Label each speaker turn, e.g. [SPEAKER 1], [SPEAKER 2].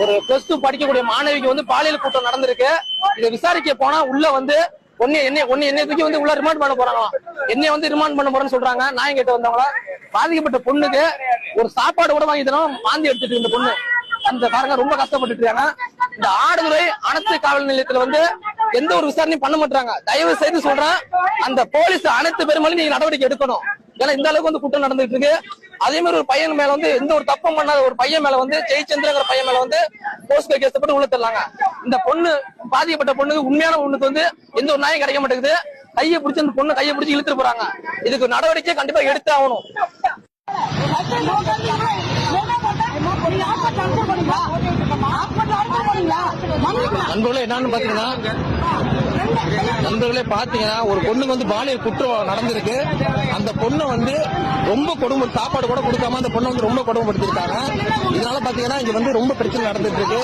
[SPEAKER 1] ஒரு +2 படிக்கக்கூடிய மாணவிக்கு வந்து பாலியல் கூட்டம் நடந்திருக்கு. இதை விசாரிக்க போனா உள்ள வந்து என்னை தூக்கி வந்து உள்ள ரிமாண்ட் பண்ண போறாங்களாம். என்னைய வந்து ரிமாண்ட் பண்ண போறேன்னு சொல்றாங்க. நான் கேட்டு வந்தவங்கள பாதிக்கப்பட்ட பொண்ணுக்கு ஒரு சாப்பாடு கூட வாங்கி தரோம், மாந்தி எடுத்துட்டு இந்த பொண்ணு அந்த பாருங்க ரொம்ப கஷ்டப்பட்டு இருக்காங்க. இந்த ஆடுதுறை அனைத்து காவல் நிலையத்துல வந்து எந்த ஒரு விசாரணையும் பண்ண மாட்டாங்க. தயவு செய்து சொல்றேன், அந்த போலீஸ் அனைத்து பேருமே நீங்க நடவடிக்கை எடுக்கணும். ஏன்னா இந்த அளவுக்கு வந்து குற்றம் நடந்துட்டு இருக்கு. அதே மாதிரி ஒரு பையன் மேல வந்து எந்த ஒரு தப்பும் பண்ணாத ஒரு பையன் மேல வந்து ஜெயச்சந்திரங்கிற பையன் மேல வந்து போஸ்கோ கேஸ் போட்டு உள்ள தரலாங்க. இந்த பொண்ணு பாதிக்கப்பட்ட பொண்ணுக்கு உண்மையான பொண்ணுக்கு வந்து எந்த ஒரு நியாயம் கிடைக்க மாட்டேங்குது. கையை பிடிச்சி அந்த பொண்ணு கையை பிடிச்சி இழுத்துட்டு போறாங்க. இதுக்கு நடவடிக்கை கண்டிப்பா எடுத்து ஆகணும். நண்பர்களே என்னன்னு பாத்தீங்கன்னா ஒரு பொண்ணுக்கு வந்து பாலியல் குற்றம் நடந்திருக்கு. அந்த பொண்ணை வந்து ரொம்ப கொடுமை, சாப்பாடு கூட கொடுக்காம அந்த பொண்ணை வந்து ரொம்ப கொடுமைப்படுத்திருக்காங்க. இதனால பாத்தீங்கன்னா இங்க வந்து ரொம்ப பிரச்சனை நடந்துட்டு இருக்கு.